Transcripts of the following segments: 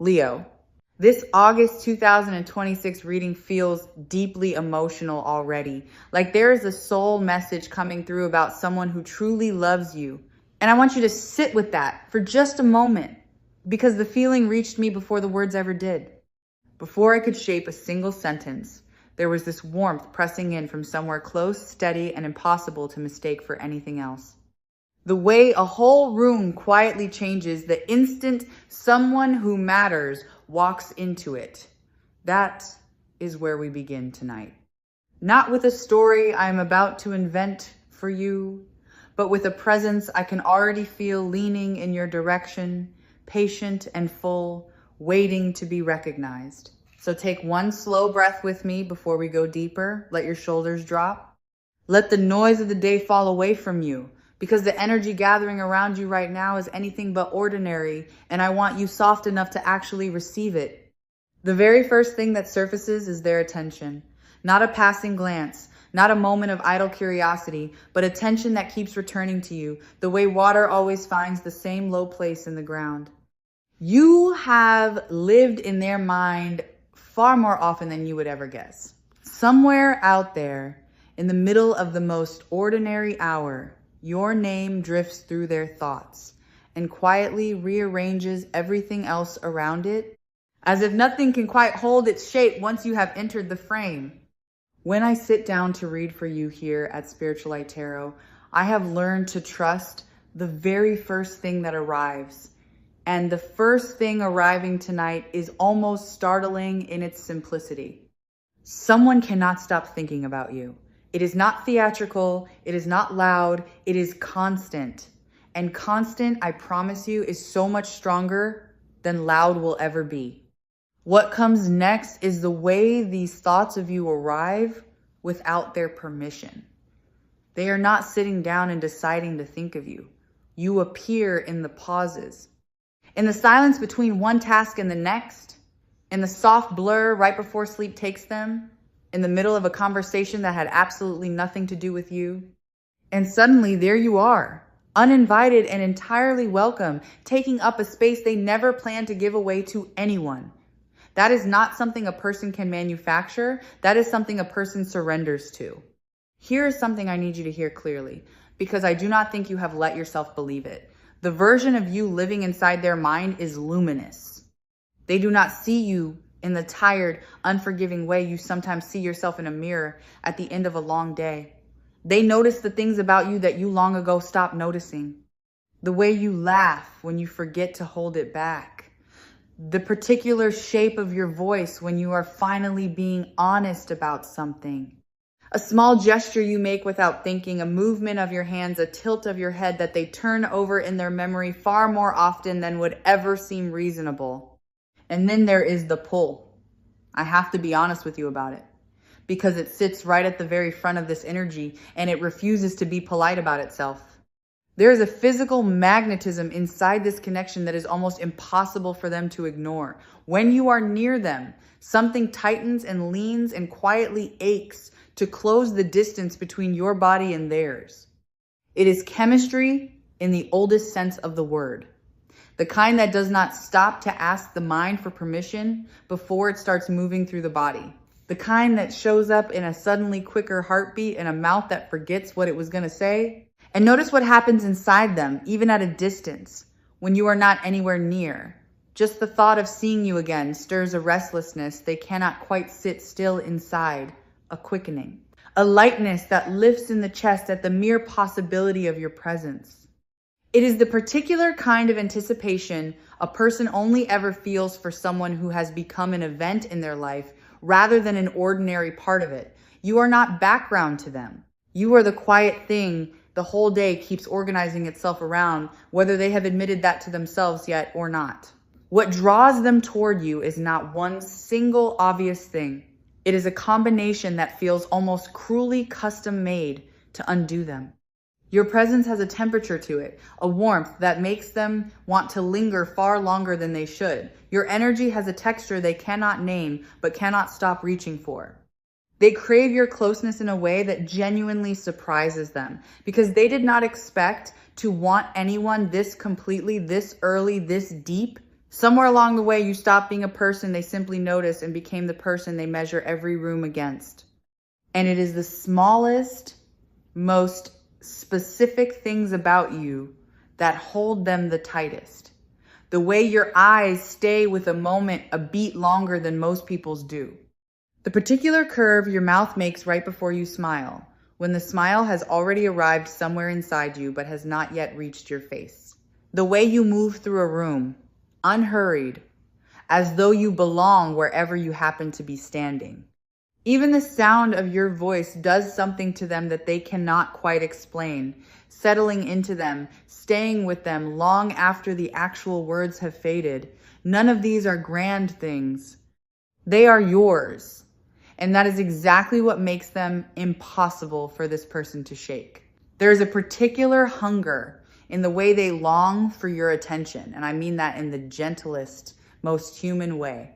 Leo, this August 2026 reading feels deeply emotional already. Like there is a soul message coming through about someone who truly loves you. And I want you to sit with that for just a moment because the feeling reached me before the words ever did. Before I could shape a single sentence, there was this warmth pressing in from somewhere close, steady, and impossible to mistake for anything else. The way a whole room quietly changes the instant someone who matters walks into it. That is where we begin tonight. Not with a story I am about to invent for you, but with a presence I can already feel leaning in your direction, patient and full, waiting to be recognized. So take one slow breath with me before we go deeper. Let your shoulders drop. Let the noise of the day fall away from you, because the energy gathering around you right now is anything but ordinary, and I want you soft enough to actually receive it. The very first thing that surfaces is their attention. Not a passing glance, not a moment of idle curiosity, but attention that keeps returning to you, the way water always finds the same low place in the ground. You have lived in their mind far more often than you would ever guess. Somewhere out there, in the middle of the most ordinary hour, your name drifts through their thoughts and quietly rearranges everything else around it, as if nothing can quite hold its shape once you have entered the frame. When I sit down to read for you here at Spiritual Light Tarot, I have learned to trust the very first thing that arrives. And the first thing arriving tonight is almost startling in its simplicity. Someone cannot stop thinking about you. It is not theatrical, it is not loud, it is constant. And constant, I promise you, is so much stronger than loud will ever be. What comes next is the way these thoughts of you arrive without their permission. They are not sitting down and deciding to think of you. You appear in the pauses, in the silence between one task and the next, in the soft blur right before sleep takes them, in the middle of a conversation that had absolutely nothing to do with you. And suddenly there you are, uninvited and entirely welcome, taking up a space they never planned to give away to anyone. That is not something a person can manufacture. That is something a person surrenders to. Here is something I need you to hear clearly, because I do not think you have let yourself believe it. The version of you living inside their mind is luminous. They do not see you in the tired, unforgiving way you sometimes see yourself in a mirror at the end of a long day. They notice the things about you that you long ago stopped noticing. The way you laugh when you forget to hold it back. The particular shape of your voice when you are finally being honest about something. A small gesture you make without thinking, a movement of your hands, a tilt of your head that they turn over in their memory far more often than would ever seem reasonable. And then there is the pull. I have to be honest with you about it, because it sits right at the very front of this energy and it refuses to be polite about itself. There is a physical magnetism inside this connection that is almost impossible for them to ignore. When you are near them, something tightens and leans and quietly aches to close the distance between your body and theirs. It is chemistry in the oldest sense of the word. The kind that does not stop to ask the mind for permission before it starts moving through the body. The kind that shows up in a suddenly quicker heartbeat and a mouth that forgets what it was going to say. And notice what happens inside them, even at a distance, when you are not anywhere near. Just the thought of seeing you again stirs a restlessness they cannot quite sit still inside, a quickening. A lightness that lifts in the chest at the mere possibility of your presence. It is the particular kind of anticipation a person only ever feels for someone who has become an event in their life rather than an ordinary part of it. You are not background to them. You are the quiet thing the whole day keeps organizing itself around, whether they have admitted that to themselves yet or not. What draws them toward you is not one single obvious thing. It is a combination that feels almost cruelly custom made to undo them. Your presence has a temperature to it, a warmth that makes them want to linger far longer than they should. Your energy has a texture they cannot name, but cannot stop reaching for. They crave your closeness in a way that genuinely surprises them, because they did not expect to want anyone this completely, this early, this deep, Somewhere along the way, you stopped being a person they simply notice and became the person they measure every room against. And it is the smallest, most specific things about you that hold them the tightest. The way your eyes stay with a moment a beat longer than most people's do. The particular curve your mouth makes right before you smile, when the smile has already arrived somewhere inside you but has not yet reached your face. The way you move through a room, unhurried, as though you belong wherever you happen to be standing. Even the sound of your voice does something to them that they cannot quite explain, settling into them, staying with them long after the actual words have faded. None of these are grand things. They are yours. And that is exactly what makes them impossible for this person to shake. There is a particular hunger in the way they long for your attention, and I mean that in the gentlest, most human way.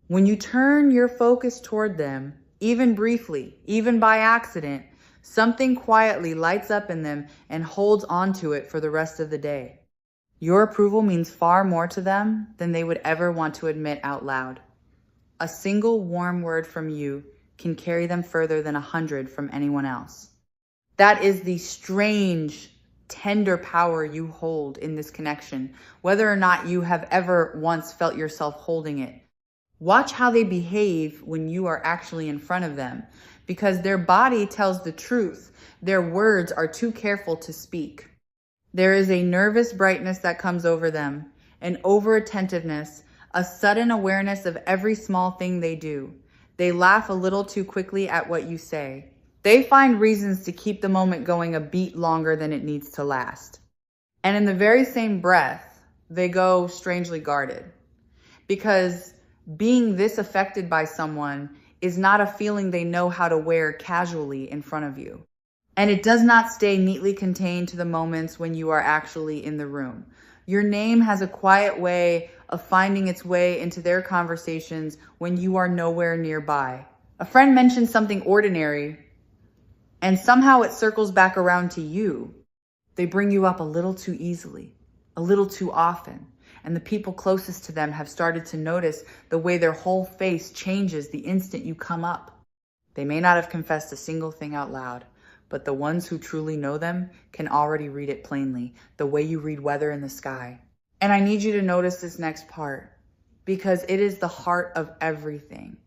When you turn your focus toward them, even briefly, even by accident, something quietly lights up in them and holds onto it for the rest of the day. Your approval means far more to them than they would ever want to admit out loud. A single warm word from you can carry them further than 100 from anyone else. That is the strange, tender power you hold in this connection, whether or not you have ever once felt yourself holding it. Watch how they behave when you are actually in front of them, because their body tells the truth. Their words are too careful to speak. There is a nervous brightness that comes over them, an over-attentiveness, a sudden awareness of every small thing they do. They laugh a little too quickly at what you say. They find reasons to keep the moment going a beat longer than it needs to last. And in the very same breath, they go strangely guarded. Because being this affected by someone is not a feeling they know how to wear casually in front of you. And it does not stay neatly contained to the moments when you are actually in the room. Your name has a quiet way of finding its way into their conversations when you are nowhere nearby. A friend mentions something ordinary, and somehow it circles back around to you. They bring you up a little too easily, a little too often. And the people closest to them have started to notice the way their whole face changes the instant you come up. They may not have confessed a single thing out loud, but the ones who truly know them can already read it plainly, the way you read weather in the sky. And I need you to notice this next part, because it is the heart of everything.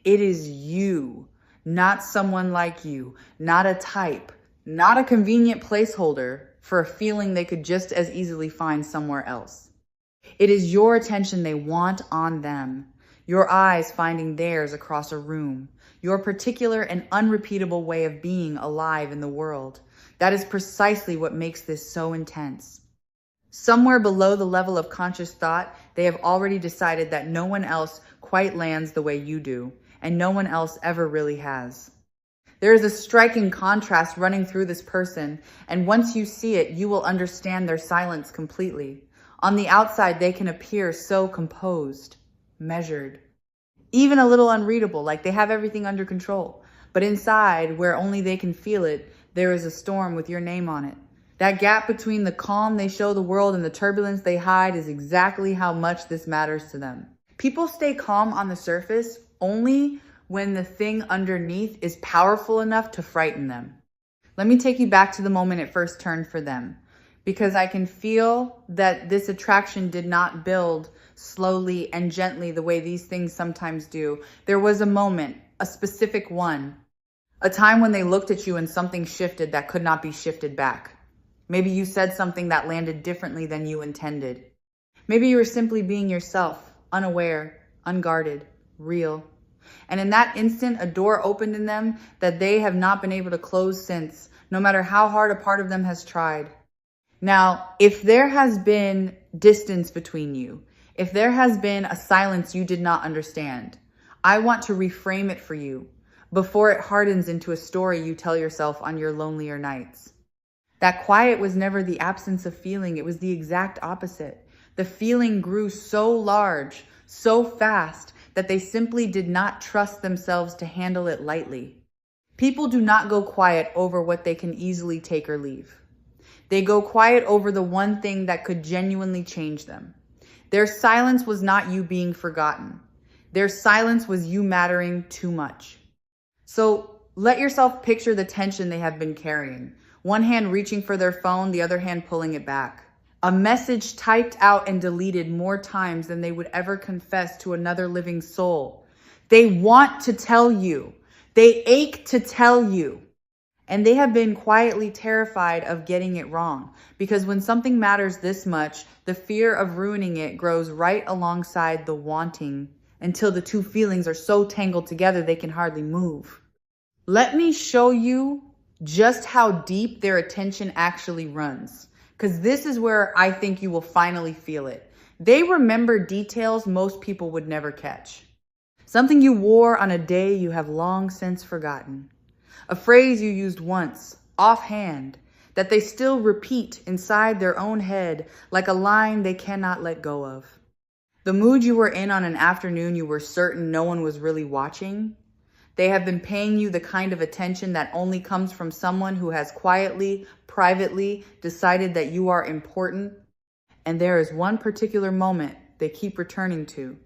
It is you, not someone like you, not a type, not a convenient placeholder for a feeling they could just as easily find somewhere else. It is your attention they want on them, your eyes finding theirs across a room, your particular and unrepeatable way of being alive in the world. That is precisely what makes this so intense. Somewhere below the level of conscious thought, they have already decided that no one else quite lands the way you do, and no one else ever really has. There is a striking contrast running through this person, and once you see it, you will understand their silence completely. On the outside, they can appear so composed, measured, even a little unreadable, like they have everything under control. But inside, where only they can feel it, there is a storm with your name on it. That gap between the calm they show the world and the turbulence they hide is exactly how much this matters to them. People stay calm on the surface only when the thing underneath is powerful enough to frighten them. Let me take you back to the moment it first turned for them, because I can feel that this attraction did not build slowly and gently the way these things sometimes do. There was a moment, a specific one, a time when they looked at you and something shifted that could not be shifted back. Maybe you said something that landed differently than you intended. Maybe you were simply being yourself, unaware, unguarded, real. And in that instant, a door opened in them that they have not been able to close since, no matter how hard a part of them has tried. Now, if there has been distance between you, if there has been a silence you did not understand, I want to reframe it for you before it hardens into a story you tell yourself on your lonelier nights. That quiet was never the absence of feeling, it was the exact opposite. The feeling grew so large, so fast, that they simply did not trust themselves to handle it lightly. People do not go quiet over what they can easily take or leave. They go quiet over the one thing that could genuinely change them. Their silence was not you being forgotten. Their silence was you mattering too much. So let yourself picture the tension they have been carrying. One hand reaching for their phone, the other hand pulling it back. A message typed out and deleted more times than they would ever confess to another living soul. They want to tell you. They ache to tell you. And they have been quietly terrified of getting it wrong, because when something matters this much, the fear of ruining it grows right alongside the wanting until the two feelings are so tangled together they can hardly move. Let me show you just how deep their attention actually runs, because this is where I think you will finally feel it. They remember details most people would never catch. Something you wore on a day you have long since forgotten. A phrase you used once, offhand, that they still repeat inside their own head like a line they cannot let go of. The mood you were in on an afternoon you were certain no one was really watching. They have been paying you the kind of attention that only comes from someone who has quietly, privately decided that you are important. And there is one particular moment they keep returning to.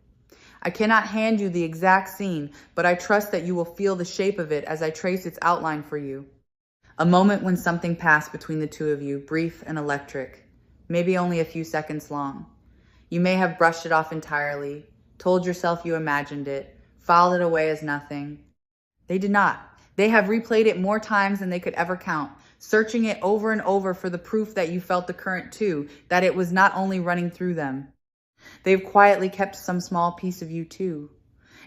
I cannot hand you the exact scene, but I trust that you will feel the shape of it as I trace its outline for you. A moment when something passed between the two of you, brief and electric, maybe only a few seconds long. You may have brushed it off entirely, told yourself you imagined it, filed it away as nothing. They did not. They have replayed it more times than they could ever count, searching it over and over for the proof that you felt the current too, that it was not only running through them. They've quietly kept some small piece of you too.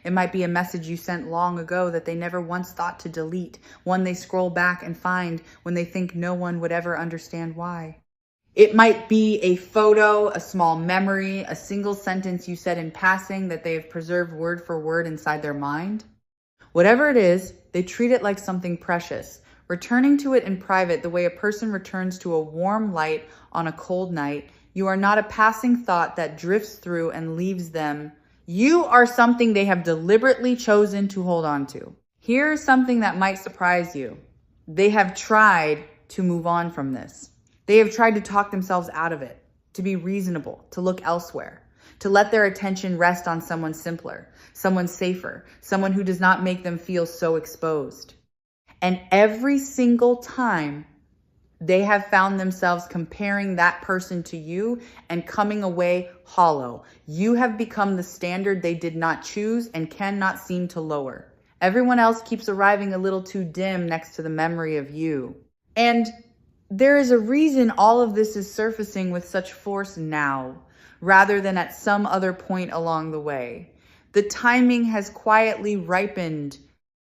It might be a message you sent long ago that they never once thought to delete, one they scroll back and find when they think no one would ever understand why. It might be a photo, a small memory, a single sentence you said in passing that they have preserved word for word inside their mind. Whatever it is, they treat it like something precious, returning to it in private the way a person returns to a warm light on a cold night. You are not a passing thought that drifts through and leaves them. You are something they have deliberately chosen to hold on to. Here's something that might surprise you. They have tried to move on from this. They have tried to talk themselves out of it, to be reasonable, to look elsewhere, to let their attention rest on someone simpler, someone safer, someone who does not make them feel so exposed. And every single time, they have found themselves comparing that person to you and coming away hollow. You have become the standard they did not choose and cannot seem to lower. Everyone else keeps arriving a little too dim next to the memory of you. And there is a reason all of this is surfacing with such force now, rather than at some other point along the way. The timing has quietly ripened.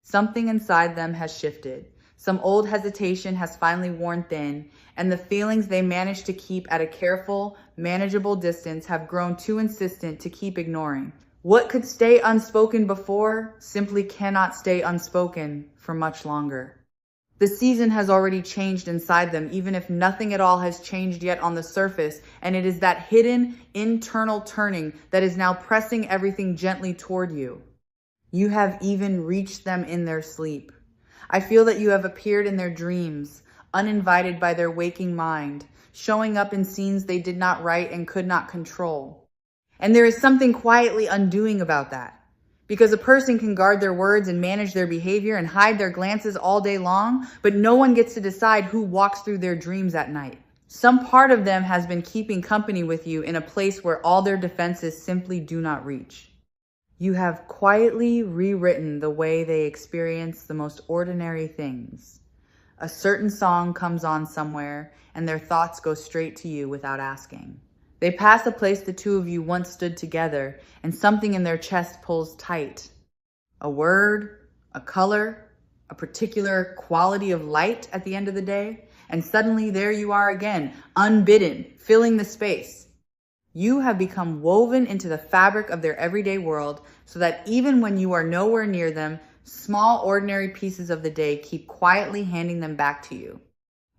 Something inside them has shifted. Some old hesitation has finally worn thin, and the feelings they managed to keep at a careful, manageable distance have grown too insistent to keep ignoring. What could stay unspoken before simply cannot stay unspoken for much longer. The season has already changed inside them, even if nothing at all has changed yet on the surface, and it is that hidden, internal turning that is now pressing everything gently toward you. You have even reached them in their sleep. I feel that you have appeared in their dreams, uninvited by their waking mind, showing up in scenes they did not write and could not control. And there is something quietly undoing about that. Because a person can guard their words and manage their behavior and hide their glances all day long, but no one gets to decide who walks through their dreams at night. Some part of them has been keeping company with you in a place where all their defenses simply do not reach. You have quietly rewritten the way they experience the most ordinary things. A certain song comes on somewhere, and their thoughts go straight to you without asking. They pass a place the two of you once stood together, and something in their chest pulls tight. A word, a color, a particular quality of light at the end of the day, and suddenly there you are again, unbidden, filling the space. You have become woven into the fabric of their everyday world so that even when you are nowhere near them, small ordinary pieces of the day keep quietly handing them back to you.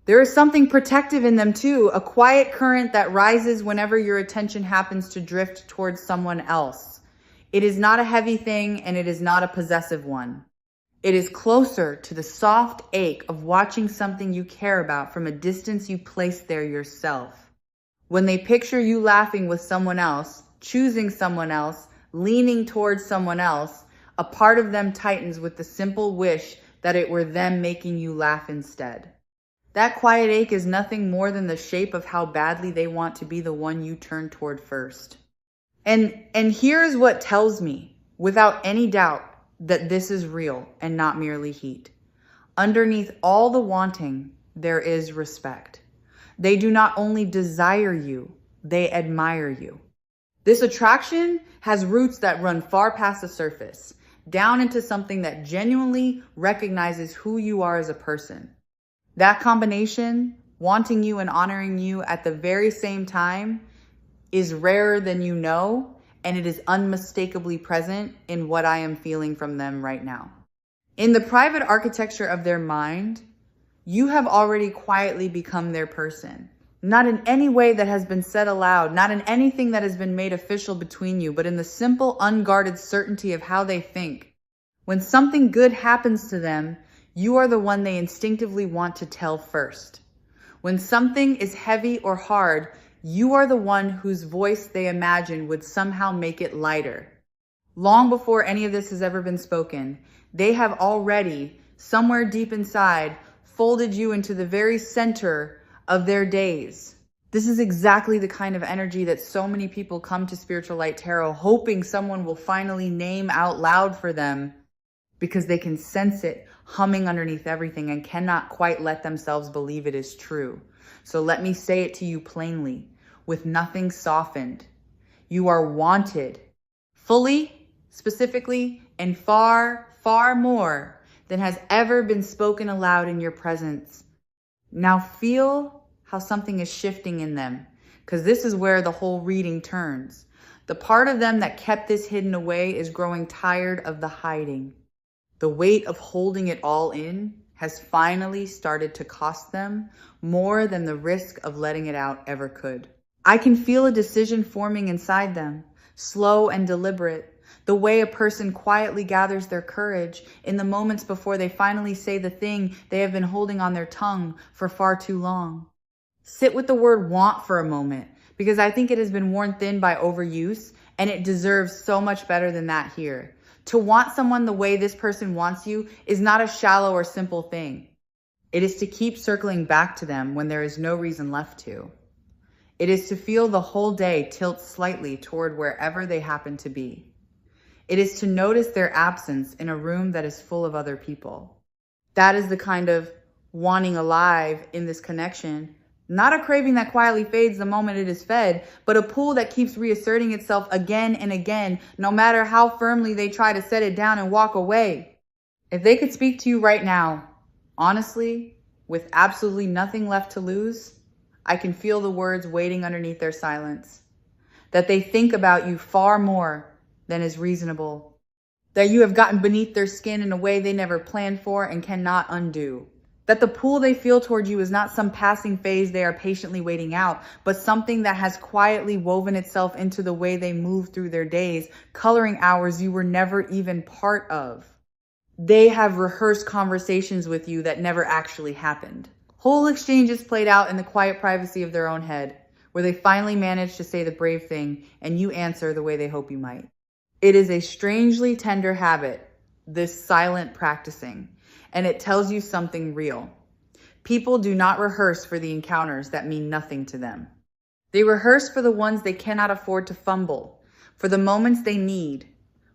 There is something protective in them too, a quiet current that rises whenever your attention happens to drift towards someone else. It is not a heavy thing and it is not a possessive one. It is closer to the soft ache of watching something you care about from a distance you placed there yourself. When they picture you laughing with someone else, choosing someone else, leaning towards someone else, a part of them tightens with the simple wish that it were them making you laugh instead. That quiet ache is nothing more than the shape of how badly they want to be the one you turn toward first. And here's what tells me, without any doubt, that this is real and not merely heat. Underneath all the wanting, there is respect. They do not only desire you, they admire you. This attraction has roots that run far past the surface, down into something that genuinely recognizes who you are as a person. That combination, wanting you and honoring you at the very same time, is rarer than you know, and it is unmistakably present in what I am feeling from them right now. In the private architecture of their mind, you have already quietly become their person. Not in any way that has been said aloud, not in anything that has been made official between you, but in the simple, unguarded certainty of how they think. When something good happens to them, you are the one they instinctively want to tell first. When something is heavy or hard, you are the one whose voice they imagine would somehow make it lighter. Long before any of this has ever been spoken, they have already, somewhere deep inside, folded you into the very center of their days. This is exactly the kind of energy that so many people come to Spiritual Light Tarot hoping someone will finally name out loud for them, because they can sense it humming underneath everything and cannot quite let themselves believe it is true. So let me say it to you plainly, with nothing softened. You are wanted, fully, specifically, and far, far more than has ever been spoken aloud in your presence. Now feel how something is shifting in them, because this is where the whole reading turns. The part of them that kept this hidden away is growing tired of the hiding. The weight of holding it all in has finally started to cost them more than the risk of letting it out ever could. I can feel a decision forming inside them, slow and deliberate, the way a person quietly gathers their courage in the moments before they finally say the thing they have been holding on their tongue for far too long. Sit with the word want for a moment, because I think it has been worn thin by overuse, and it deserves so much better than that here. To want someone the way this person wants you is not a shallow or simple thing. It is to keep circling back to them when there is no reason left to. It is to feel the whole day tilt slightly toward wherever they happen to be. It is to notice their absence in a room that is full of other people. That is the kind of wanting alive in this connection. Not a craving that quietly fades the moment it is fed, but a pull that keeps reasserting itself again and again, no matter how firmly they try to set it down and walk away. If they could speak to you right now, honestly, with absolutely nothing left to lose, I can feel the words waiting underneath their silence. That they think about you far more than is reasonable. That you have gotten beneath their skin in a way they never planned for and cannot undo. That the pull they feel toward you is not some passing phase they are patiently waiting out, but something that has quietly woven itself into the way they move through their days, coloring hours you were never even part of. They have rehearsed conversations with you that never actually happened. Whole exchanges played out in the quiet privacy of their own head, where they finally manage to say the brave thing and you answer the way they hope you might. It is a strangely tender habit, this silent practicing, and it tells you something real. People do not rehearse for the encounters that mean nothing to them. They rehearse for the ones they cannot afford to fumble, for the moments they need,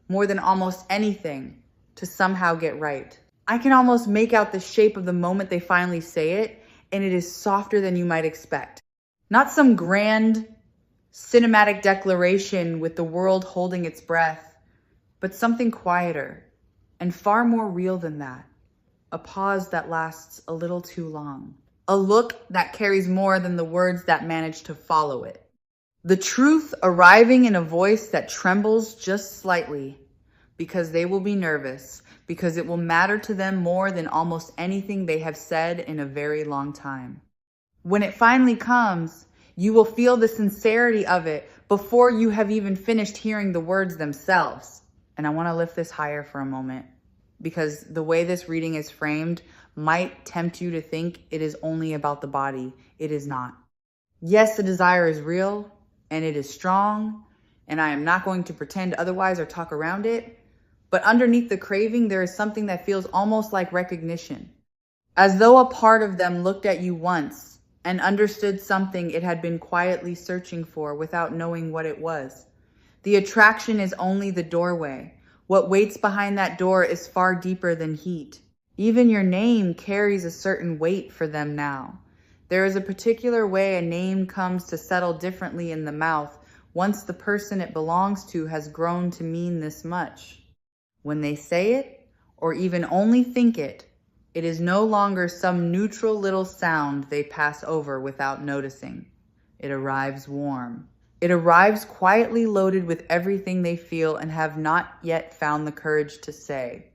more than almost anything, to somehow get right. I can almost make out the shape of the moment they finally say it, and it is softer than you might expect. Not some grand cinematic declaration with the world holding its breath, but something quieter and far more real than that. A pause that lasts a little too long. A look that carries more than the words that manage to follow it. The truth arriving in a voice that trembles just slightly, because they will be nervous, because it will matter to them more than almost anything they have said in a very long time. When it finally comes, you will feel the sincerity of it before you have even finished hearing the words themselves. And I want to lift this higher for a moment, because the way this reading is framed might tempt you to think it is only about the body. It is not. Yes, the desire is real and it is strong, and I am not going to pretend otherwise or talk around it. But underneath the craving, there is something that feels almost like recognition, as though a part of them looked at you once and understood something it had been quietly searching for without knowing what it was. The attraction is only the doorway. What waits behind that door is far deeper than heat. Even your name carries a certain weight for them now. There is a particular way a name comes to settle differently in the mouth once the person it belongs to has grown to mean this much. When they say it, or even only think it, it is no longer some neutral little sound they pass over without noticing. It arrives warm. It arrives quietly loaded with everything they feel and have not yet found the courage to say.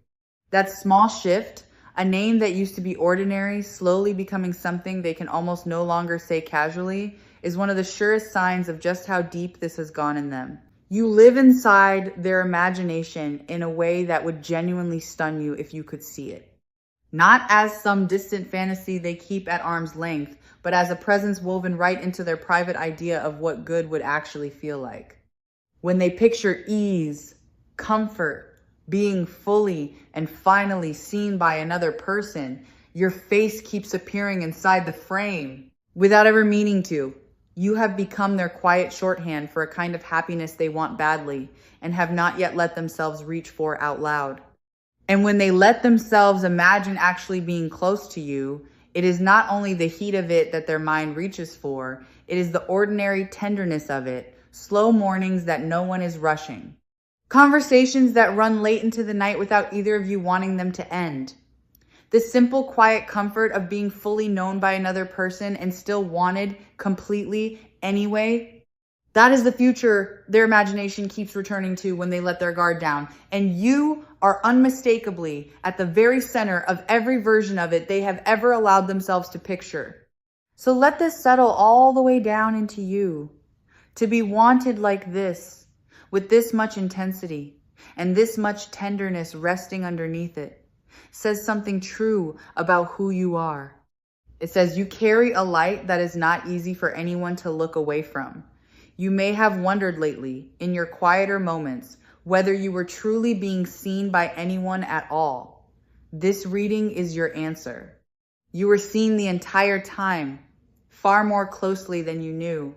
That small shift, a name that used to be ordinary, slowly becoming something they can almost no longer say casually, is one of the surest signs of just how deep this has gone in them. You live inside their imagination in a way that would genuinely stun you if you could see it. Not as some distant fantasy they keep at arm's length, but as a presence woven right into their private idea of what good would actually feel like. When they picture ease, comfort, being fully and finally seen by another person, your face keeps appearing inside the frame without ever meaning to. You have become their quiet shorthand for a kind of happiness they want badly and have not yet let themselves reach for out loud. And when they let themselves imagine actually being close to you, it is not only the heat of it that their mind reaches for, it is the ordinary tenderness of it, slow mornings that no one is rushing. Conversations that run late into the night without either of you wanting them to end. The simple, quiet comfort of being fully known by another person and still wanted completely anyway. That is the future their imagination keeps returning to when they let their guard down. And you are unmistakably at the very center of every version of it they have ever allowed themselves to picture. So let this settle all the way down into you. To be wanted like this, with this much intensity and this much tenderness resting underneath it, says something true about who you are. It says you carry a light that is not easy for anyone to look away from. You may have wondered lately, in your quieter moments, whether you were truly being seen by anyone at all. This reading is your answer. You were seen the entire time, far more closely than you knew,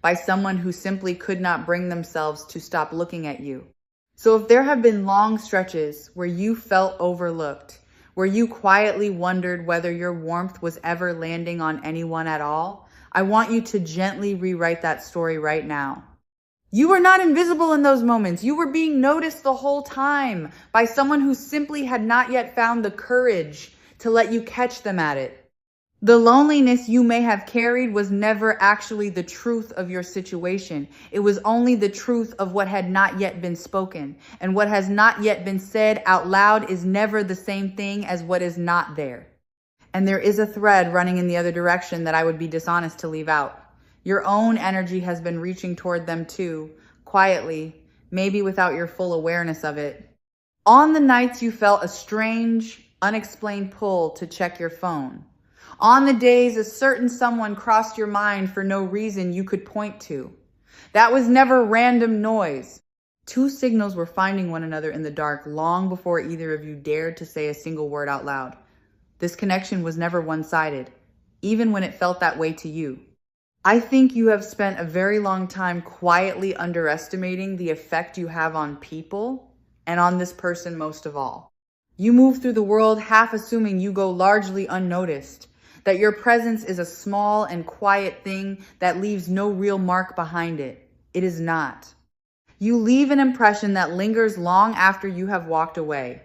by someone who simply could not bring themselves to stop looking at you. So if there have been long stretches where you felt overlooked, where you quietly wondered whether your warmth was ever landing on anyone at all, I want you to gently rewrite that story right now. You were not invisible in those moments. You were being noticed the whole time by someone who simply had not yet found the courage to let you catch them at it. The loneliness you may have carried was never actually the truth of your situation. It was only the truth of what had not yet been spoken. And what has not yet been said out loud is never the same thing as what is not there. And there is a thread running in the other direction that I would be dishonest to leave out. Your own energy has been reaching toward them too, quietly, maybe without your full awareness of it. On the nights you felt a strange, unexplained pull to check your phone. On the days a certain someone crossed your mind for no reason you could point to. That was never random noise. Two signals were finding one another in the dark long before either of you dared to say a single word out loud. This connection was never one-sided, even when it felt that way to you. I think you have spent a very long time quietly underestimating the effect you have on people and on this person most of all. You move through the world half assuming you go largely unnoticed, that your presence is a small and quiet thing that leaves no real mark behind it. It is not. You leave an impression that lingers long after you have walked away.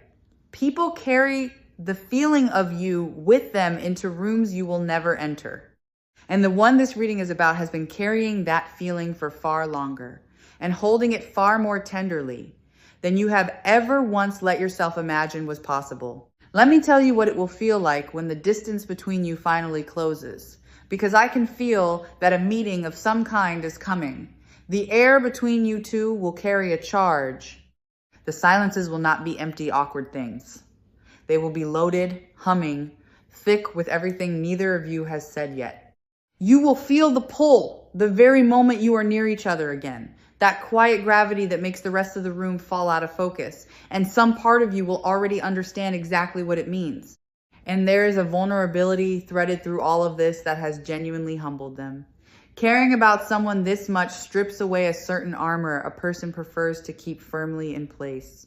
People carry the feeling of you with them into rooms you will never enter. And the one this reading is about has been carrying that feeling for far longer and holding it far more tenderly than you have ever once let yourself imagine was possible. Let me tell you what it will feel like when the distance between you finally closes, because I can feel that a meeting of some kind is coming. The air between you two will carry a charge. The silences will not be empty, awkward things. They will be loaded, humming, thick with everything neither of you has said yet. You will feel the pull the very moment you are near each other again. That quiet gravity that makes the rest of the room fall out of focus. And some part of you will already understand exactly what it means. And there is a vulnerability threaded through all of this that has genuinely humbled them. Caring about someone this much strips away a certain armor a person prefers to keep firmly in place.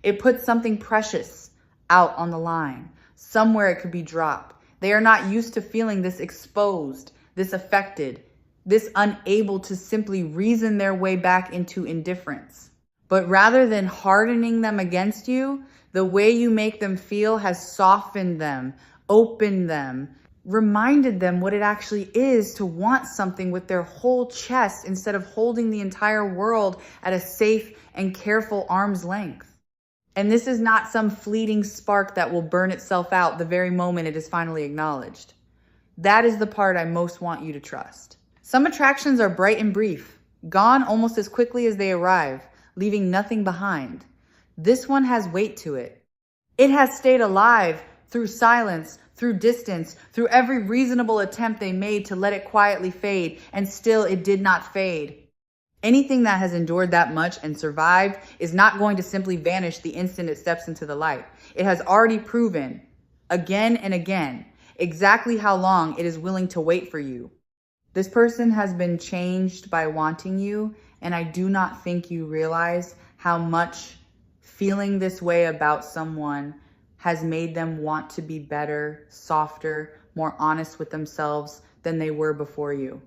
It puts something precious out on the line. Somewhere it could be dropped. They are not used to feeling this exposed, this affected, this unable to simply reason their way back into indifference. But rather than hardening them against you, the way you make them feel has softened them, opened them, reminded them what it actually is to want something with their whole chest instead of holding the entire world at a safe and careful arm's length. And this is not some fleeting spark that will burn itself out the very moment it is finally acknowledged. That is the part I most want you to trust. Some attractions are bright and brief, gone almost as quickly as they arrive, leaving nothing behind. This one has weight to it. It has stayed alive through silence, through distance, through every reasonable attempt they made to let it quietly fade, and still it did not fade. Anything that has endured that much and survived is not going to simply vanish the instant it steps into the light. It has already proven, again and again, exactly how long it is willing to wait for you. This person has been changed by wanting you, and I do not think you realize how much feeling this way about someone has made them want to be better, softer, more honest with themselves than they were before you.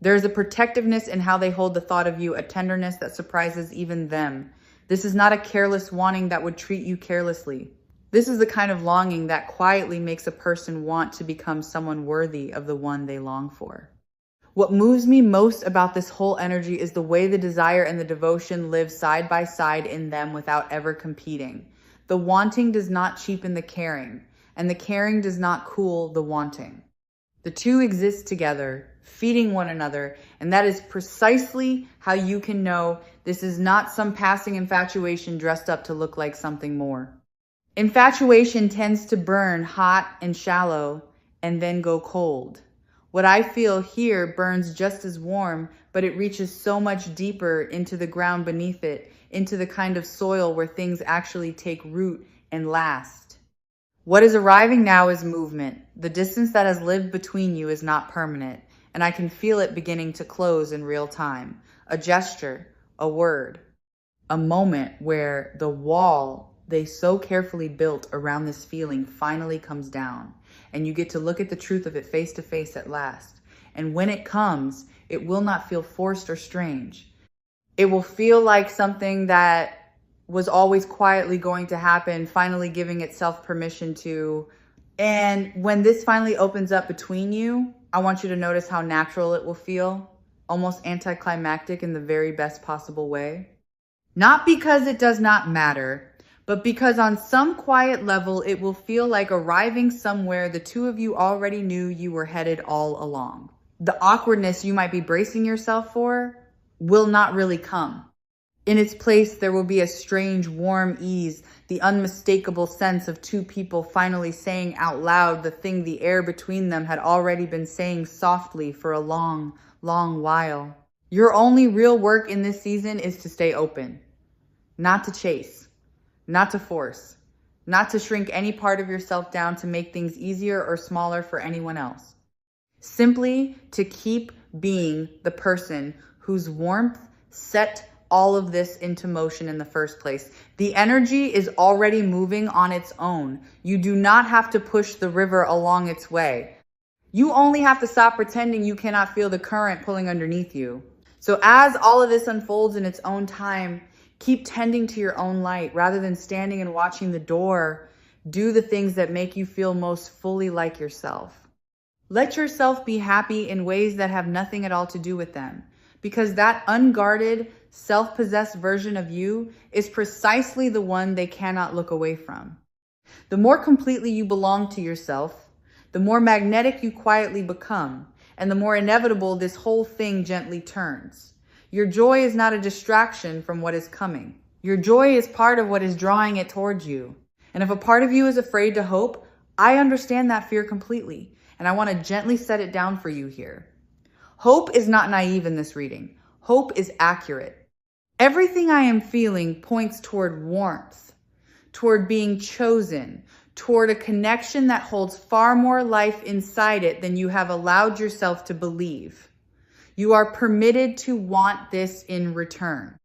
There is a protectiveness in how they hold the thought of you, a tenderness that surprises even them. This is not a careless wanting that would treat you carelessly. This is the kind of longing that quietly makes a person want to become someone worthy of the one they long for. What moves me most about this whole energy is the way the desire and the devotion live side by side in them without ever competing. The wanting does not cheapen the caring, and the caring does not cool the wanting. The two exist together, feeding one another, and that is precisely how you can know this is not some passing infatuation dressed up to look like something more. Infatuation tends to burn hot and shallow and then go cold. What I feel here burns just as warm, but it reaches so much deeper into the ground beneath it, into the kind of soil where things actually take root and last. What is arriving now is movement. The distance that has lived between you is not permanent, and I can feel it beginning to close in real time. A gesture, a word, a moment where the wall they so carefully built around this feeling finally comes down, and you get to look at the truth of it face to face at last. And when it comes, it will not feel forced or strange. It will feel like something that was always quietly going to happen, finally giving itself permission to. And when this finally opens up between you, I want you to notice how natural it will feel, almost anticlimactic in the very best possible way. Not because it does not matter, but because on some quiet level, it will feel like arriving somewhere the two of you already knew you were headed all along. The awkwardness you might be bracing yourself for will not really come. In its place, there will be a strange, warm ease, the unmistakable sense of two people finally saying out loud the thing the air between them had already been saying softly for a long, long while. Your only real work in this season is to stay open, not to chase. Not to force, not to shrink any part of yourself down to make things easier or smaller for anyone else. Simply to keep being the person whose warmth set all of this into motion in the first place. The energy is already moving on its own. You do not have to push the river along its way. You only have to stop pretending you cannot feel the current pulling underneath you. So as all of this unfolds in its own time, keep tending to your own light rather than standing and watching the door. Do the things that make you feel most fully like yourself. Let yourself be happy in ways that have nothing at all to do with them, because that unguarded, self-possessed version of you is precisely the one they cannot look away from. The more completely you belong to yourself, the more magnetic you quietly become, and the more inevitable this whole thing gently turns. Your joy is not a distraction from what is coming. Your joy is part of what is drawing it towards you. And if a part of you is afraid to hope, I understand that fear completely, and I want to gently set it down for you here. Hope is not naive in this reading. Hope is accurate. Everything I am feeling points toward warmth, toward being chosen, toward a connection that holds far more life inside it than you have allowed yourself to believe. You are permitted to want this in return.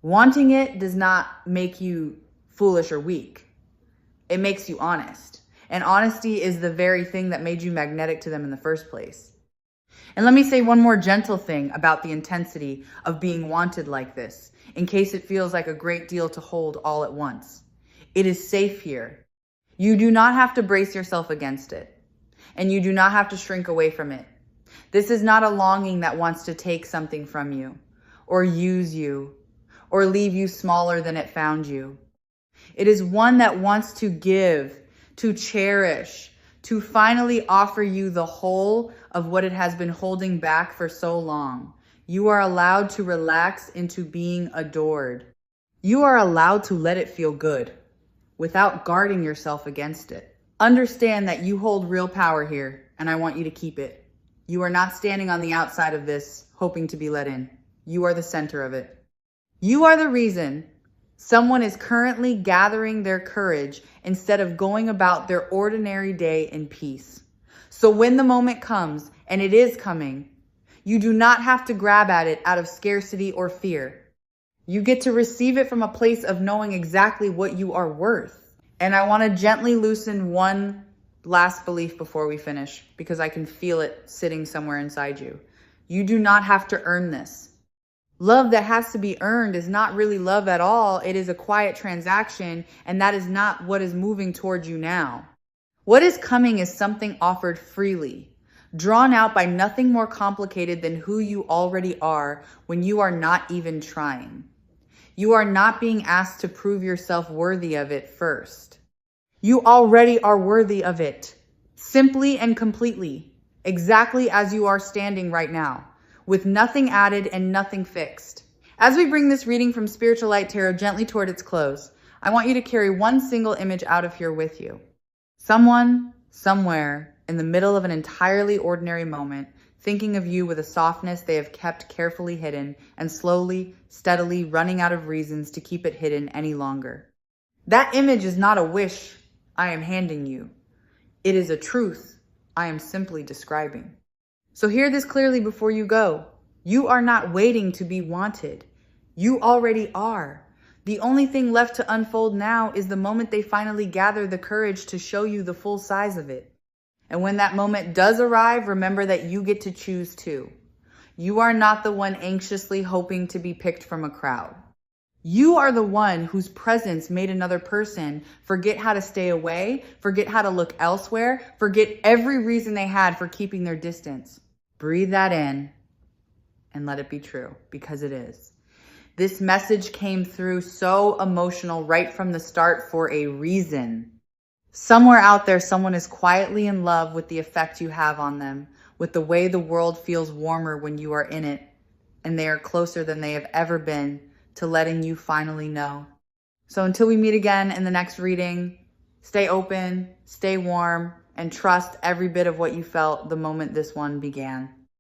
Wanting it does not make you foolish or weak. It makes you honest. And honesty is the very thing that made you magnetic to them in the first place. And let me say one more gentle thing about the intensity of being wanted like this, in case it feels like a great deal to hold all at once. It is safe here. You do not have to brace yourself against it, and you do not have to shrink away from it. This is not a longing that wants to take something from you, or use you, or leave you smaller than it found you. It is one that wants to give, to cherish, to finally offer you the whole of what it has been holding back for so long. You are allowed to relax into being adored. You are allowed to let it feel good without guarding yourself against it. Understand that you hold real power here, and I want you to keep it. You are not standing on the outside of this, hoping to be let in. You are the center of it. You are the reason someone is currently gathering their courage instead of going about their ordinary day in peace. So when the moment comes, and it is coming, you do not have to grab at it out of scarcity or fear. You get to receive it from a place of knowing exactly what you are worth. And I want to gently loosen one last belief before we finish, because I can feel it sitting somewhere inside you. You do not have to earn this. Love that has to be earned is not really love at all. It is a quiet transaction, and that is not what is moving towards you now. What is coming is something offered freely, drawn out by nothing more complicated than who you already are when you are not even trying. You are not being asked to prove yourself worthy of it first. You already are worthy of it, simply and completely, exactly as you are standing right now, with nothing added and nothing fixed. As we bring this reading from Spiritual Light Tarot gently toward its close, I want you to carry one single image out of here with you. Someone, somewhere, in the middle of an entirely ordinary moment, thinking of you with a softness they have kept carefully hidden and slowly, steadily running out of reasons to keep it hidden any longer. That image is not a wish I am handing you. It is a truth I am simply describing. So hear this clearly before you go. You are not waiting to be wanted. You already are. The only thing left to unfold now is the moment they finally gather the courage to show you the full size of it. And when that moment does arrive, remember that you get to choose too. You are not the one anxiously hoping to be picked from a crowd. You are the one whose presence made another person forget how to stay away, forget how to look elsewhere, forget every reason they had for keeping their distance. Breathe that in and let it be true, because it is. This message came through so emotional right from the start for a reason. Somewhere out there, someone is quietly in love with the effect you have on them, with the way the world feels warmer when you are in it, and they are closer than they have ever been to letting you finally know. So until we meet again in the next reading, stay open, stay warm, and trust every bit of what you felt the moment this one began.